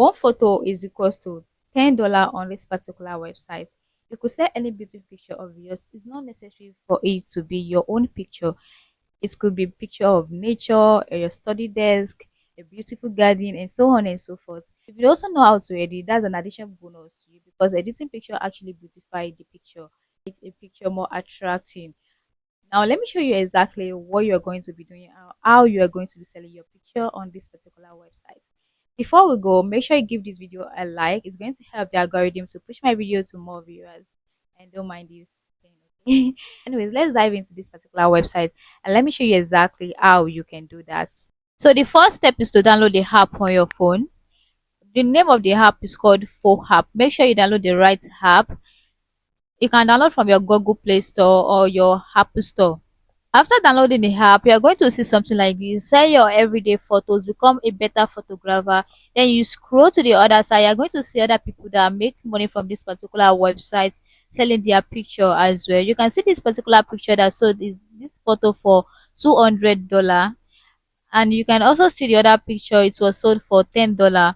One photo is equals to $10 on this particular website. You could sell any beautiful picture of yours. It's not necessary for it to be your own picture. It could be a picture of nature, your study desk, a beautiful garden, and so on and so forth. If you also know how to edit, that's an additional bonus to you because editing picture actually beautify the picture, make a picture more attractive. Now, let me show you exactly what you're going to be doing, how you are going to be selling your picture on this particular website. Before we go, make sure you give this video a like. It's going to help the algorithm to push my video to more viewers. And don't mind this thing, okay? Anyways, let's dive into this particular website and let me show you exactly how you can do that. So the first step is to download the app on your phone. The name of the app is called Foap. Make sure you download the right app. You can download from your Google Play Store or your Apple Store. After downloading the app, you are going to see something like this. Sell your everyday photos, become a better photographer. Then you scroll to the other side, you're going to see other people that make money from this particular website selling their picture as well. You can see this particular picture that sold this photo for $200. And you can also see the other picture, it was sold for $10.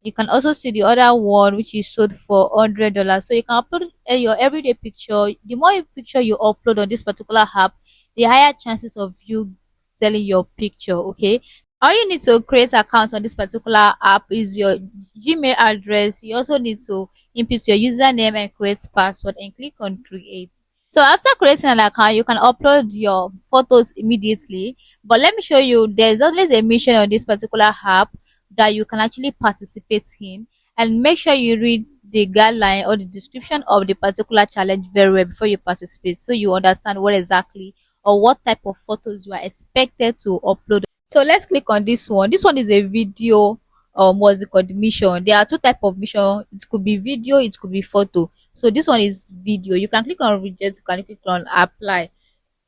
You can also see the other one which is sold for $100. So you can upload your everyday picture. The more picture you upload on this particular app, the higher chances of you selling your picture. Okay, all you need to create account on this particular app is your Gmail address. You also need to input your username and create password and click on create. So after creating an account, you can upload your photos immediately. But let me show you, there's always a mission on this particular app that you can actually participate in, and make sure you read the guideline or the description of the particular challenge very well before you participate, so you understand what exactly or what type of photos you are expected to upload. So let's click on this one. This one is a video, what's it called, mission. There are two type of mission. It could be video, it could be photo. So this one is video. You can click on reject, you can click on apply.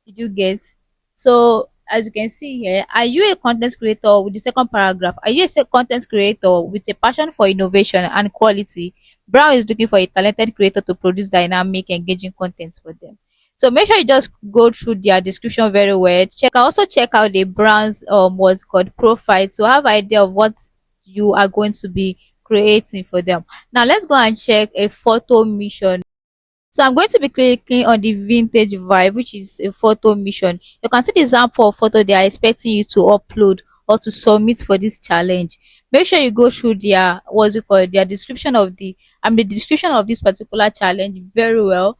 Did you get? So as you can see here, are you a content creator? With the second paragraph, are you a content creator with a passion for innovation and quality? Brown is looking for a talented creator to produce dynamic, engaging content for them. So make sure you just go through their description very well. Also check out the brand's what's called profile to have idea of what you are going to be creating for them. Now let's go and check a photo mission. So I'm going to be clicking on the vintage vibe, which is a photo mission. You can see the example of photo they are expecting you to upload or to submit for this challenge. Make sure you go through their what's it called, their description of the description of this particular challenge very well.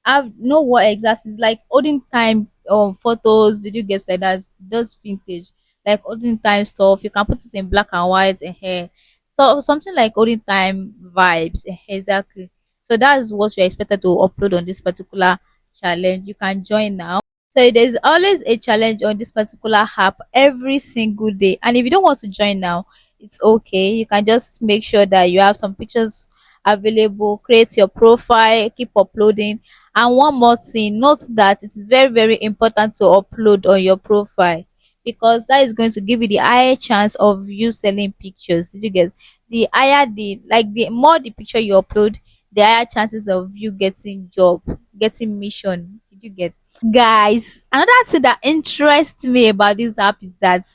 I know what exactly is like olden time photos. Did you guess like that? Those vintage, like olden time stuff. You can put it in black and white and hair. So something like olden time vibes. Exactly. So that's what you're expected to upload on this particular challenge. You can join now. So there's always a challenge on this particular app every single day. And if you don't want to join now, it's okay. You can just make sure that you have some pictures available, create your profile, keep uploading. And one more thing, note that it is very, very important to upload on your profile because that is going to give you the higher chance of you selling pictures. Did you get? The higher the more the picture you upload, the higher chances of you getting job, getting mission. Did you get? Guys, another thing that interests me about this app is that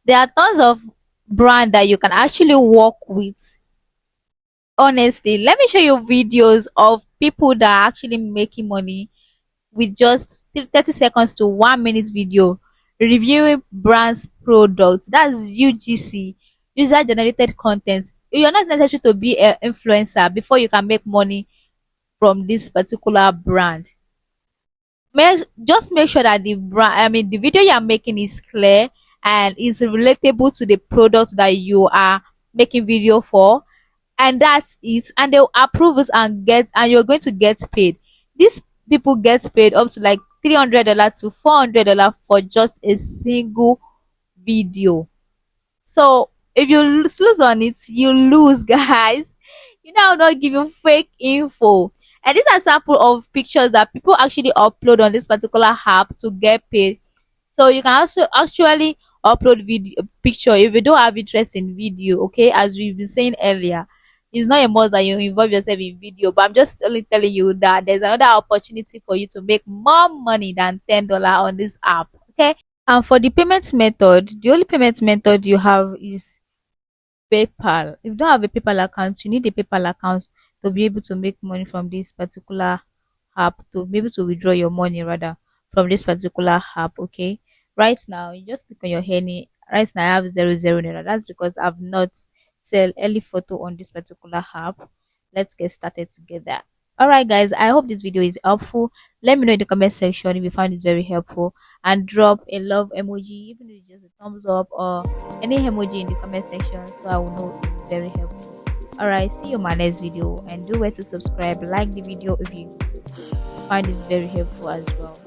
there are tons of brand that you can actually work with. Honestly, let me show you videos of people that are actually making money with just 30 seconds to 1 minute video reviewing brands products. That's UGC, user generated content. You're not necessary to be an influencer before you can make money from this particular brand. Just make sure that the brand, the video you are making is clear and is relatable to the product that you are making video for, and that's it. And they'll approve it and you're going to get paid. These people get paid up to like $300 to $400 for just a single video. So if you lose on it, you lose, guys. You know, I'll not give you fake info. And these are sample of pictures that people actually upload on this particular app to get paid. So you can also actually upload video picture if you don't have interest in video. Okay, as we've been saying earlier, it's not a must that you involve yourself in video. But I'm just only telling you that there's another opportunity for you to make more money than $10 on this app. Okay. And for the payment method, the only payment method you have is PayPal. If you don't have a PayPal account, you need a PayPal account to be able to make money from this particular app, to be able to withdraw your money rather from this particular app. Okay. Right now, you just click on your Henny. Right now, I have 00 naira. That's because I've not sell any photo on this particular app. Let's get started together. All right, guys. I hope this video is helpful. Let me know in the comment section if you found it very helpful, and drop a love emoji, even if it's just a thumbs up or any emoji in the comment section, so I will know it's very helpful. All right, see you in my next video, and do where to subscribe, like the video if you find it very helpful as well.